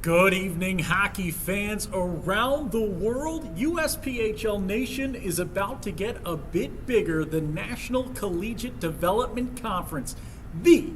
Good evening, hockey fans around the world. USPHL Nation is about to get a bit bigger. The National Collegiate Development Conference, the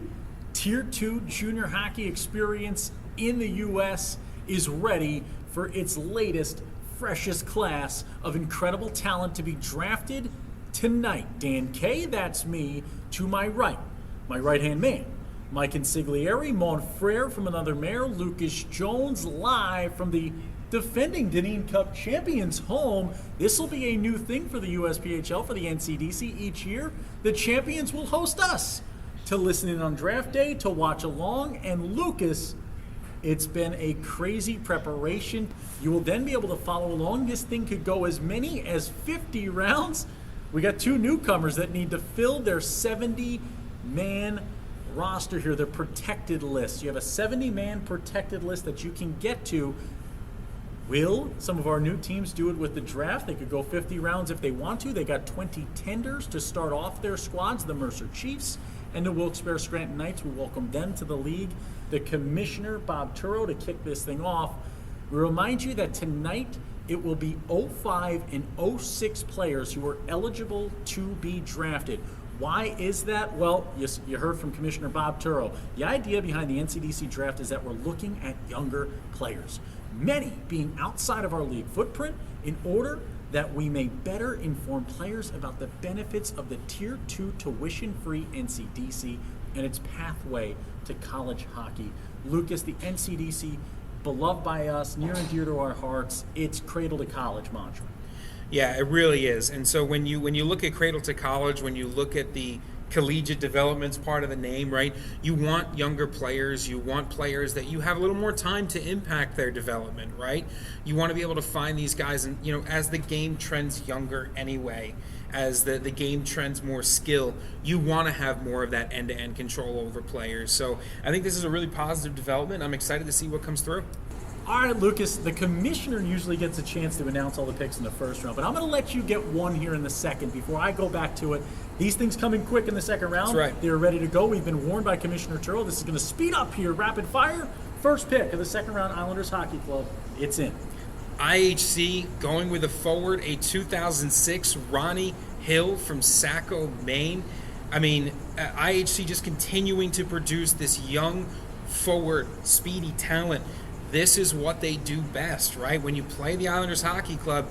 Tier 2 junior hockey experience in the U.S., is ready for its latest, freshest class of incredible talent to be drafted tonight. Dan Kay, that's me, to my right-hand man. Mike Insigliere, Montfrere from another mayor, Lucas Jones, live from the defending Deneen Cup champions' home. This will be a new thing for the USPHL, for the NCDC. Each year, the champions will host us to listen in on draft day, to watch along. And Lucas, it's been a crazy preparation. You will then be able to follow along. This thing could go as many as 50 rounds. We got two newcomers that need to fill their 70-man roster here, their protected list. You have a 70-man protected list that you can get to. Will some of our new teams do it with the draft? They could go 50 rounds if they want to. They got 20 tenders to start off their squads, the Mercer Chiefs and the Wilkes-Barre Scranton Knights. We welcome them to the league. The commissioner, Bob Turo, to kick this thing off. We remind you that tonight it will be 05 and 06 players who are eligible to be drafted. Why is that? Well, you heard from Commissioner Bob Turo. The idea behind the NCDC draft is that we're looking at younger players, many being outside of our league footprint, in order that we may better inform players about the benefits of the Tier 2 tuition-free NCDC and its pathway to college hockey. Lucas, the NCDC, beloved by us, near and dear to our hearts, it's cradle to college mantra. Yeah, it really is. And so when you look at Cradle to College, when you look at the collegiate development's part of the name, right? You want younger players. You want players that you have a little more time to impact their development, right? You want to be able to find these guys, and as the game trends younger anyway, as the game trends more skill, you want to have more of that end-to-end control over players. So I think this is a really positive development. I'm excited to see what comes through. All right, Lucas, the commissioner usually gets a chance to announce all the picks in the first round, but I'm going to let you get one here in the second before I go back to it. These things coming quick in the second round. That's right. They're ready to go. We've been warned by Commissioner Turo. This is going to speed up here, rapid fire. First pick of the second round, Islanders Hockey Club. It's in. IHC going with a forward, a 2006 Ronnie Hill from Saco, Maine. I mean, IHC just continuing to produce this young forward, speedy talent. This is what they do best, right? When you play the Islanders Hockey Club,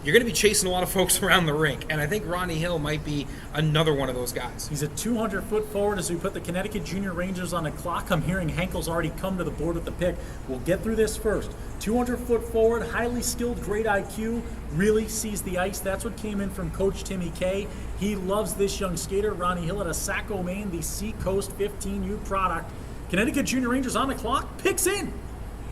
you're going to be chasing a lot of folks around the rink, and I think Ronnie Hill might be another one of those guys. He's a 200-foot forward as we put the Connecticut Junior Rangers on the clock. I'm hearing Henkel's already come to the board with the pick. We'll get through this first. 200-foot forward, highly skilled, great IQ, really sees the ice. That's what came in from Coach Timmy Kay. He loves this young skater, Ronnie Hill, out of Saco, Maine, the Seacoast 15U product. Connecticut Junior Rangers on the clock, picks in.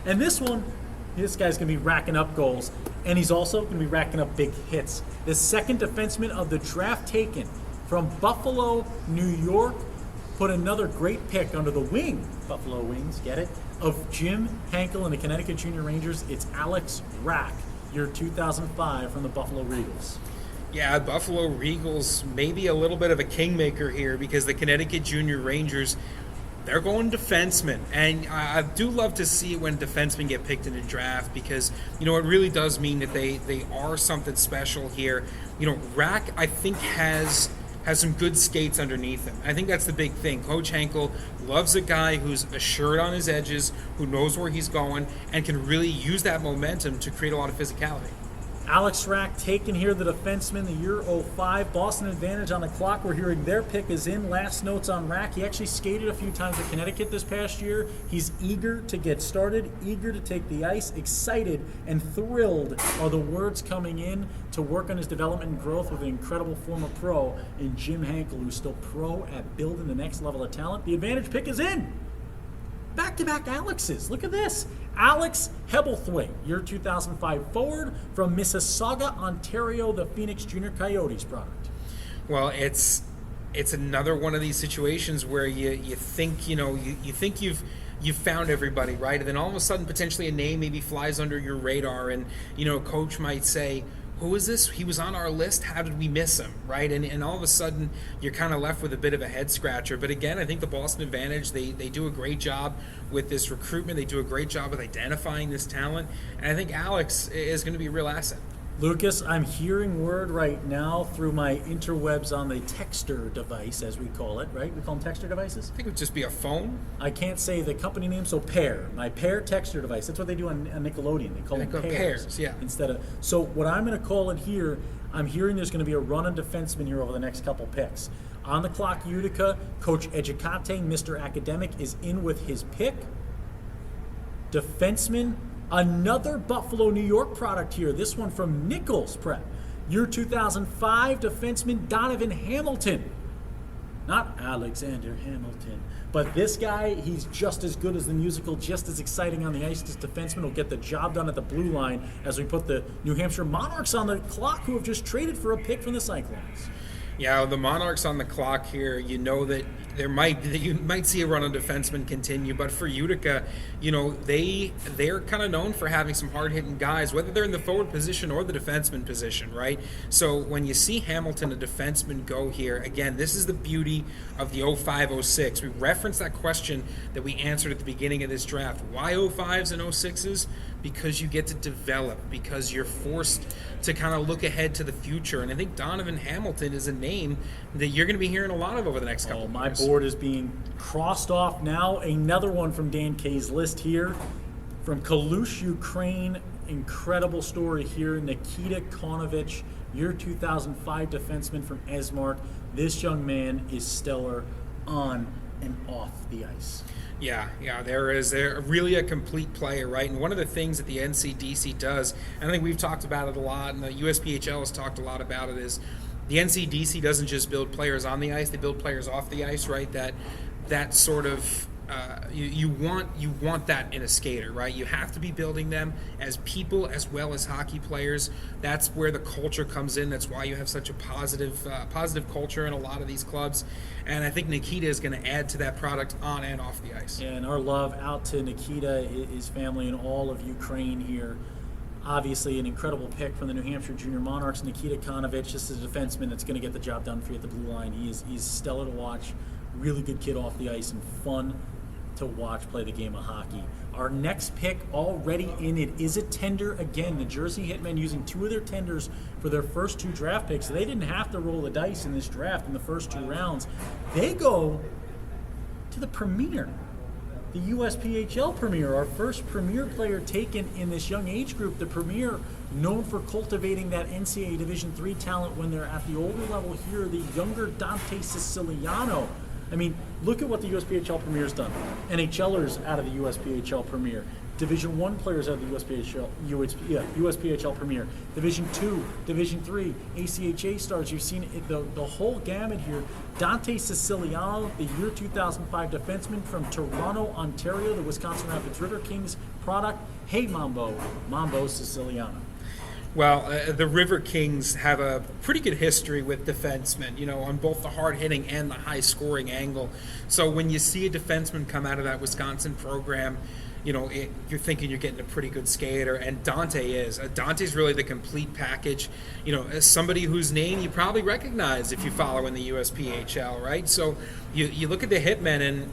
And this guy's going to be racking up goals, and he's also going to be racking up big hits. The second defenseman of the draft taken from Buffalo, New York, put another great pick under the wing, Buffalo Wings, get it, of Jim Henkel and the Connecticut Junior Rangers. It's Alex Rack, year 2005 from the Buffalo Regals. Yeah, Buffalo Regals, maybe a little bit of a kingmaker here because the Connecticut Junior Rangers, they're going defensemen, and I do love to see it when defensemen get picked in the draft because, it really does mean that they are something special here. Rack, I think, has some good skates underneath him. I think that's the big thing. Coach Henkel loves a guy who's assured on his edges, who knows where he's going, and can really use that momentum to create a lot of physicality. Alex Rack taken here, the defenseman, the year 05. Boston Advantage on the clock. We're hearing their pick is in. Last notes on Rack. He actually skated a few times at Connecticut this past year. He's eager to get started, eager to take the ice, excited and thrilled are the words coming in to work on his development and growth with an incredible former pro in Jim Henkel, who's still pro at building the next level of talent. The Advantage pick is in. Back-to-back Alexes. Look at this. Alex Hebblethwaite, year 2005 forward from Mississauga, Ontario, the Phoenix Junior Coyotes product. Well, it's another one of these situations where you think you think you've found everybody, right? And then all of a sudden, potentially a name maybe flies under your radar, and coach might say, who is this? He was on our list. How did we miss him, right? And all of a sudden, you're kind of left with a bit of a head scratcher. But again, I think the Boston Advantage, they do a great job with this recruitment. They do a great job with identifying this talent. And I think Alex is going to be a real asset. Lucas, I'm hearing word right now through my interwebs on the Texter device, as we call it, right? We call them Texter devices? I think it would just be a phone. I can't say the company name, so Pair. My Pair Texter device. That's what they do on Nickelodeon. They call them pairs. Yeah. Instead of, so what I'm going to call it here, I'm hearing there's going to be a run on defenseman here over the next couple picks. On the clock, Utica, Coach Ejikate, Mr. Academic, is in with his pick. Defenseman, another Buffalo, New York product here. This one from Nichols Prep. Year 2005 defenseman Donovan Hamilton. Not Alexander Hamilton. But this guy, he's just as good as the musical, just as exciting on the ice. This defenseman will get the job done at the blue line as we put the New Hampshire Monarchs on the clock, who have just traded for a pick from the Cyclones. Yeah, the Monarchs on the clock here, you know that you might see a run on defensemen continue, but for Utica, you know, they're kind of known for having some hard-hitting guys, whether they're in the forward position or the defenseman position, right? So when you see Hamilton, a defenseman, go here, again, this is the beauty of the 05-06. We referenced that question that we answered at the beginning of this draft. Why 05s and 06s? Because you get to develop, because you're forced to kind of look ahead to the future. And I think Donovan Hamilton is a name that you're going to be hearing a lot of over the next couple of years. My board is being crossed off now. Another one from Dan K's list here. From Kalush, Ukraine. Incredible story here. Nikita Konovich, year 2005 defenseman from Esmark. This young man is stellar on and off the ice. Yeah, they're really a complete player, right? And one of the things that the NCDC does, and I think we've talked about it a lot, and the USPHL has talked a lot about it, is the NCDC doesn't just build players on the ice; they build players off the ice, right? That sort of you want that in a skater, right? You have to be building them as people as well as hockey players. That's where the culture comes in. That's why you have such a positive culture in a lot of these clubs. And I think Nikita is going to add to that product on and off the ice. And our love out to Nikita, his family, and all of Ukraine here. Obviously, an incredible pick from the New Hampshire Junior Monarchs. Nikita Konovich, just a defenseman that's going to get the job done for you at the blue line. He's stellar to watch. Really good kid off the ice and fun to watch play the game of hockey. Our next pick already in. It is a tender again. The Jersey Hitmen using two of their tenders for their first two draft picks. They didn't have to roll the dice in this draft in the first two rounds. They go to the Premier, the USPHL Premier, our first Premier player taken in this young age group. The Premier, known for cultivating that NCAA Division III talent when they're at the older level here, the younger Dante Siciliano. I mean, look at what the USPHL Premier's done. NHLers out of the USPHL Premier. Division I players out of the USPHL Premier. Division II, Division III, ACHA stars. You've seen it, the whole gamut here. Dante Siciliano, the year 2005 defenseman from Toronto, Ontario, the Wisconsin Rapids River Kings product. Hey, Mambo Siciliano. Well, the River Kings have a pretty good history with defensemen, you know, on both the hard-hitting and the high-scoring angle. So when you see a defenseman come out of that Wisconsin program, you know, you're thinking you're getting a pretty good skater, and Dante is. Dante's really the complete package, you know, as somebody whose name you probably recognize if you follow in the USPHL, right? So you look at the Hitmen, and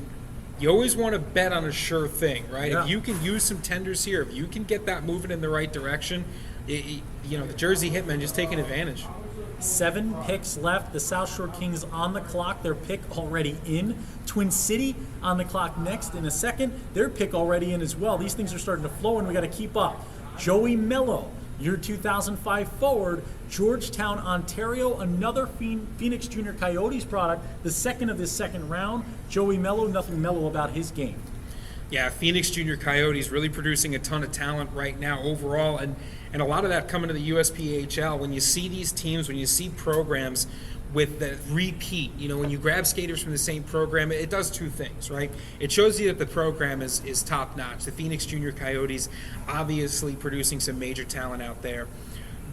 you always want to bet on a sure thing, right? Yeah. If you can use some tenders here, if you can get that moving in the right direction, you know, the Jersey Hitmen just taking advantage. 7 picks left. The South Shore Kings on the clock. Their pick already in. Twin City on the clock next in a second. Their pick already in as well. These things are starting to flow, and we got to keep up. Joey Mello, year 2005 forward, Georgetown, Ontario, another Phoenix Junior Coyotes product. The second of this second round. Joey Mello, nothing mellow about his game. Yeah, Phoenix Junior Coyotes really producing a ton of talent right now overall, and a lot of that coming to the USPHL. When you see these teams, when you see programs with the repeat, you know, when you grab skaters from the same program, it does two things, right? It shows you that the program is top-notch. The Phoenix Junior Coyotes obviously producing some major talent out there.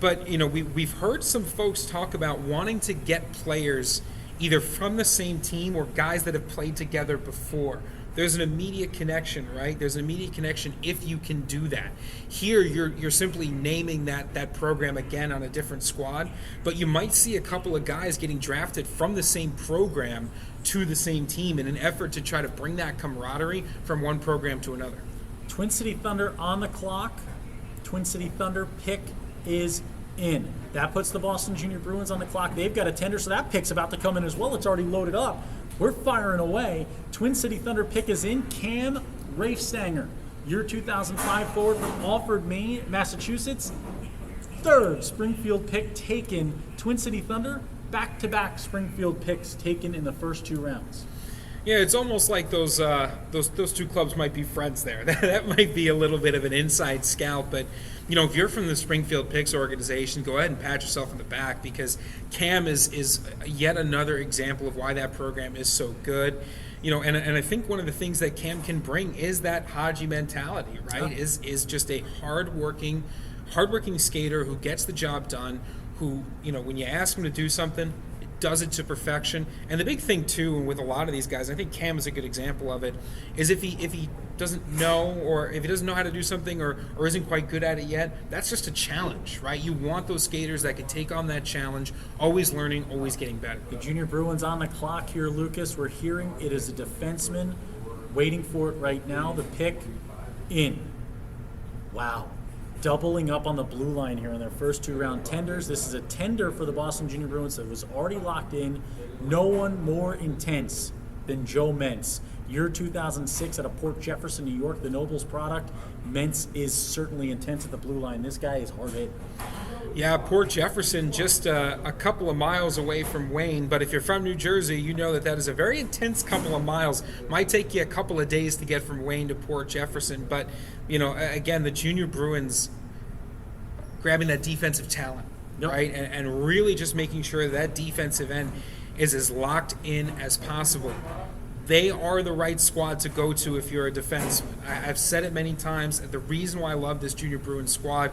But, you know, we've heard some folks talk about wanting to get players either from the same team or guys that have played together before. there's an immediate connection, right? There's an immediate connection if you can do that. Here, you're simply naming that program again on a different squad, but you might see a couple of guys getting drafted from the same program to the same team in an effort to try to bring that camaraderie from one program to another. Twin City Thunder on the clock. Twin City Thunder pick is in. That puts the Boston Junior Bruins on the clock. They've got a tender, so that pick's about to come in as well. It's already loaded up. We're firing away. Twin City Thunder pick is in. Cam Rafestanger, year 2005 forward from Alford, Maine, Massachusetts. Third Springfield pick taken. Twin City Thunder, back-to-back Springfield picks taken in the first 2 rounds. Yeah, it's almost like those two clubs might be friends there. That might be a little bit of an inside scout, but if you're from the Springfield Picks organization, go ahead and pat yourself on the back, because Cam is yet another example of why that program is so good. And I think one of the things that Cam can bring is that Haji mentality, right? Is just a hardworking skater who gets the job done, who, when you ask him to do something, does it to perfection. And the big thing too, and with a lot of these guys, I think Cam is a good example of it, is if he doesn't know, or if he doesn't know how to do something, or isn't quite good at it yet, that's just a challenge, right? You want those skaters that can take on that challenge, always learning, always getting better. The Junior Bruins on the clock here, Lucas. We're hearing it is a defenseman, waiting for it right now. The pick in. Wow. Doubling up on the blue line here in their first 2-round tenders. This is a tender for the Boston Junior Bruins that was already locked in. No one more intense than Joe Mentz. Year 2006 out of Port Jefferson, New York, the Nobles product. Mentz is certainly intense at the blue line. This guy is hard hit. Yeah, Port Jefferson, just a couple of miles away from Wayne, but if you're from New Jersey, you know that is a very intense couple of miles. Might take you a couple of days to get from Wayne to Port Jefferson, but, again, the Junior Bruins grabbing that defensive talent, right, and really just making sure that defensive end is as locked in as possible. They are the right squad to go to if you're a defenseman. I've said it many times. The reason why I love this Junior Bruins squad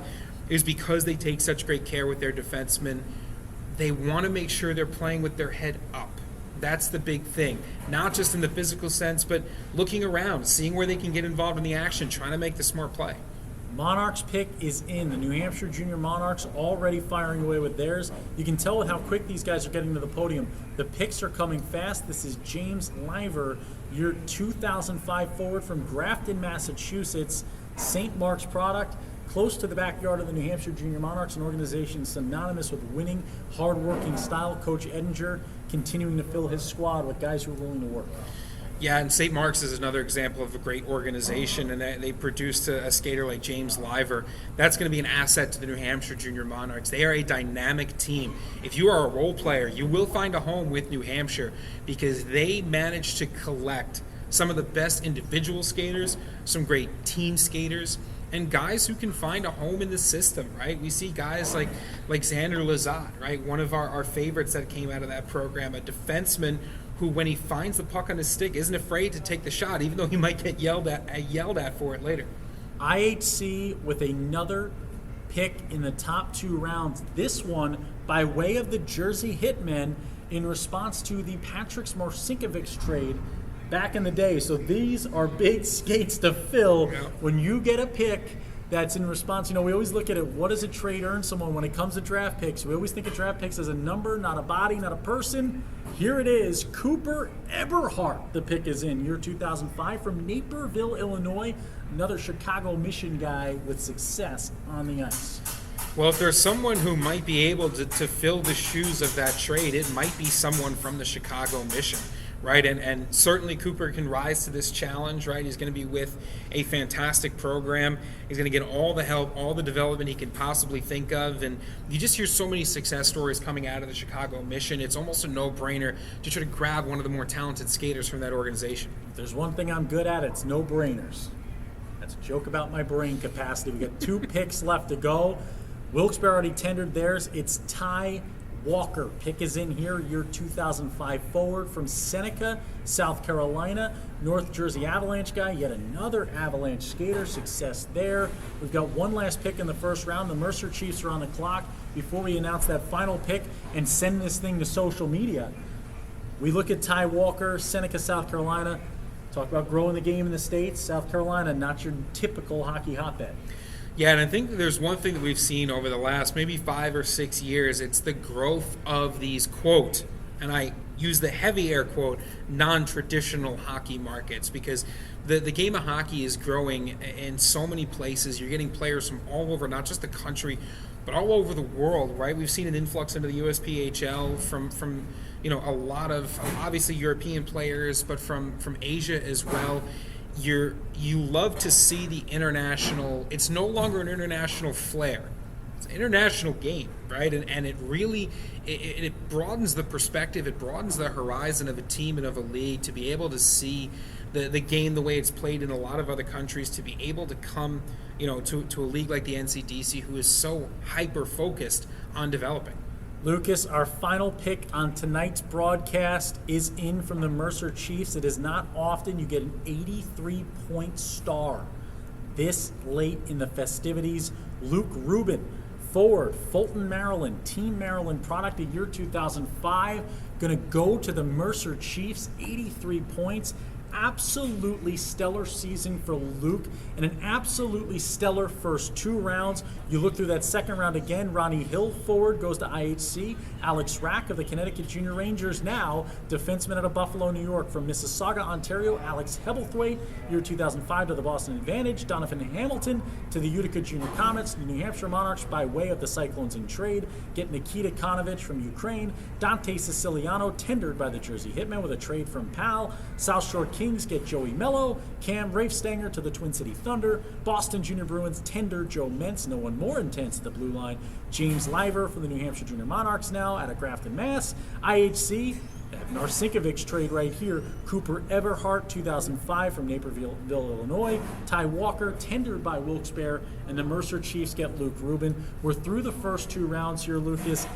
is because they take such great care with their defensemen. They want to make sure they're playing with their head up. That's the big thing. Not just in the physical sense, but looking around, seeing where they can get involved in the action, trying to make the smart play. Monarchs pick is in. The New Hampshire Junior Monarchs already firing away with theirs. You can tell with how quick these guys are getting to the podium. The picks are coming fast. This is James Liver, your 2005 forward from Grafton, Massachusetts. St. Mark's product, close to the backyard of the New Hampshire Junior Monarchs, an organization synonymous with winning, hard-working style. Coach Edinger continuing to fill his squad with guys who are willing to work. Yeah, and St. Mark's is another example of a great organization, and they produced a skater like James Liver. That's going to be an asset to the New Hampshire Junior Monarchs. They are a dynamic team. If you are a role player, you will find a home with New Hampshire, because they managed to collect some of the best individual skaters, some great team skaters, and guys who can find a home in the system, right? We see guys like Xander Lazat, right? One of our favorites that came out of that program, a defenseman who, when he finds the puck on his stick, isn't afraid to take the shot, even though he might get yelled at for it later. IHC with another pick in the top 2 rounds. This one by way of the Jersey Hitmen in response to the Patrick Marcinkovic trade back in the day. So these are big skates to fill when you get a pick that's in response. We always look at it, what does a trade earn someone when it comes to draft picks? We always think of draft picks as a number, not a body, not a person. Here it is, Cooper Eberhardt. The pick is in, year 2005 from Naperville, Illinois. Another Chicago Mission guy with success on the ice. Well, if there's someone who might be able to fill the shoes of that trade, it might be someone from the Chicago Mission. Right, and certainly Cooper can rise to this challenge, right? He's going to be with a fantastic program. He's going to get all the help, all the development he can possibly think of, and you just hear so many success stories coming out of the Chicago Mission. It's almost a no-brainer to try to grab one of the more talented skaters from that organization. If there's one thing I'm good at, it's no-brainers. That's a joke about my brain capacity. We got 2 picks left to go. Wilkes-Barre already tendered theirs. It's Ty Walker. Pick is in here, year 2005 forward from Seneca, South Carolina. North Jersey Avalanche guy, yet another Avalanche skater. Success there. We've got one last pick in the first round. The Mercer Chiefs are on the clock. Before we announce that final pick and send this thing to social media, we look at Ty Walker, Seneca, South Carolina. Talk about growing the game in the States. South Carolina, not your typical hockey hotbed. Yeah, and I think there's one thing that we've seen over the last maybe 5 or 6 years. It's the growth of these, quote, and I use the heavy air quote, non-traditional hockey markets, because the game of hockey is growing in so many places. You're getting players from all over, not just the country, but all over the world, right? We've seen an influx into the USPHL from a lot of obviously European players, but from Asia as well. You love to see the international. It's no longer an international flair. It's an international game, right? And it really it broadens the perspective. It broadens the horizon of a team and of a league to be able to see the game the way it's played in a lot of other countries, to be able to come to a league like the NCDC, who is so hyper focused on developing. Lucas, our final pick on tonight's broadcast is in from the Mercer Chiefs. It is not often you get an 83-point star this late in the festivities. Luke Rubin, forward, Fulton, Maryland, Team Maryland, product of year 2005, going to go to the Mercer Chiefs. 83 points. Absolutely stellar season for Luke, and an absolutely stellar first 2 rounds. You look through that second round again, Ronnie Hill, forward, goes to IHC. Alex Rack of the Connecticut Junior Rangers, now defenseman out of Buffalo, New York. From Mississauga, Ontario, Alex Hebblethwaite, year 2005 to the Boston Advantage. Donovan Hamilton to the Utica Junior Comets. The New Hampshire Monarchs by way of the Cyclones in trade get Nikita Konovich from Ukraine. Dante Siciliano tendered by the Jersey Hitmen with a trade from PAL. South Shore Kings get Joey Mello. Cam Rafestanger to the Twin City Thunder. Boston Junior Bruins tender Joe Mentz. No one more intense at the blue line. James Liver for the New Hampshire Junior Monarchs, now out of Grafton, Mass. IHC, that Narsinkovic trade right here. Cooper Everhart, 2005 from Naperville, Illinois. Ty Walker, tendered by Wilkes-Barre. And the Mercer Chiefs get Luke Rubin. We're through the first 2 rounds here, Lucas.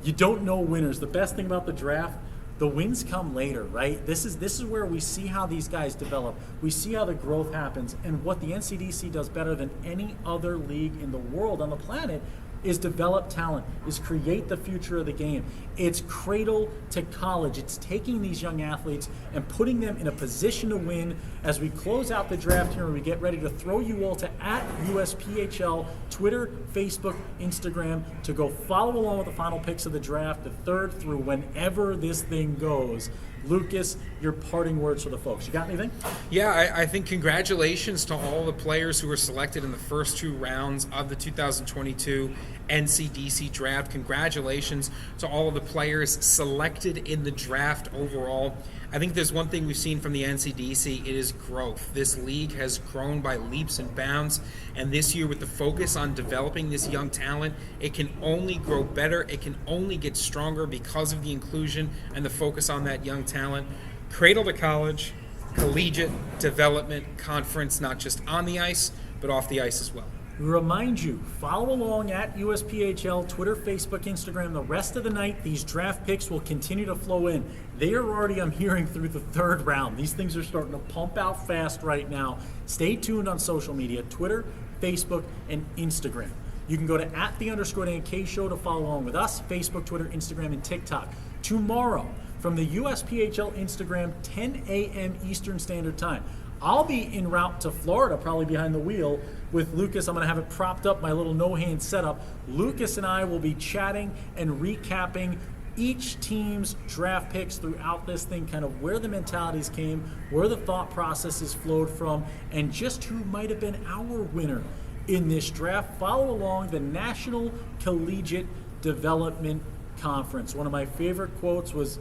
You don't know winners. The best thing about the draft, the wins come later, right? This is where we see how these guys develop. We see how the growth happens. And what the NCDC does better than any other league in the world, on the planet, is develop talent, is create the future of the game. It's cradle to college. It's taking these young athletes and putting them in a position to win. As we close out the draft here and we get ready to throw you all to @USPHL, Twitter, Facebook, Instagram, to go follow along with the final picks of the draft, the 3rd through whenever this thing goes. Lucas, your parting words for the folks. You got anything? Yeah, I think congratulations to all the players who were selected in the first 2 rounds of the 2022 NCDC draft. Congratulations to all of the players selected in the draft overall. I think there's one thing we've seen from the NCDC, it is growth. This league has grown by leaps and bounds, and this year with the focus on developing this young talent, it can only grow better, it can only get stronger because of the inclusion and the focus on that young talent. Cradle to college, collegiate development conference, not just on the ice, but off the ice as well. We remind you, follow along at USPHL, Twitter, Facebook, Instagram. The rest of the night, these draft picks will continue to flow in. They are already, I'm hearing, through the 3rd round. These things are starting to pump out fast right now. Stay tuned on social media, Twitter, Facebook, and Instagram. You can go to @the_Dan Show to follow along with us, Facebook, Twitter, Instagram, and TikTok. Tomorrow, from the USPHL Instagram, 10 a.m. Eastern Standard Time. I'll be en route to Florida, probably behind the wheel with Lucas. I'm going to have it propped up, my little no-hand setup. Lucas and I will be chatting and recapping each team's draft picks throughout this thing, kind of where the mentalities came, where the thought processes flowed from, and just who might have been our winner in this draft. Follow along the National Collegiate Development Conference. One of my favorite quotes was,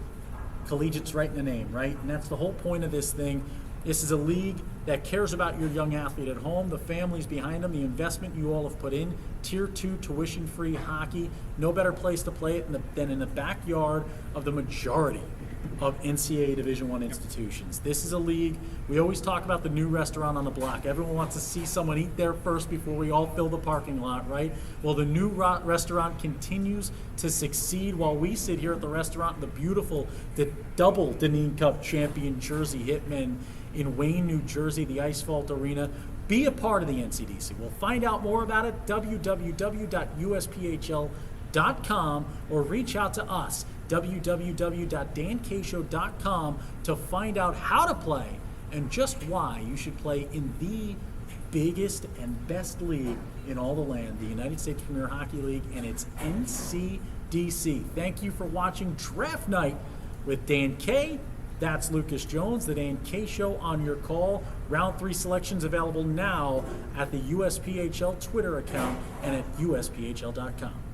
collegiate's right in the name, right? And that's the whole point of this thing. This is a league that cares about your young athlete at home, the families behind them, the investment you all have put in. Tier 2 tuition-free hockey. No better place to play it than in the backyard of the majority of NCAA Division I institutions. This is a league, we always talk about the new restaurant on the block. Everyone wants to see someone eat there first before we all fill the parking lot, right? Well, the new restaurant continues to succeed while we sit here at the restaurant, the double Deneen Cup champion Jersey Hitmen in Wayne, New Jersey, the Asphalt Arena. Be a part of the NCDC. We'll find out more about it, www.usphl.com, or reach out to us, www.dankshow.com, to find out how to play and just why you should play in the biggest and best league in all the land, the United States Premier Hockey League, and it's NCDC. Thank you for watching Draft Night with Dan K. That's Lucas Jones, the Dan K Show on your call. Round 3 selections available now at the USPHL Twitter account and at USPHL.com.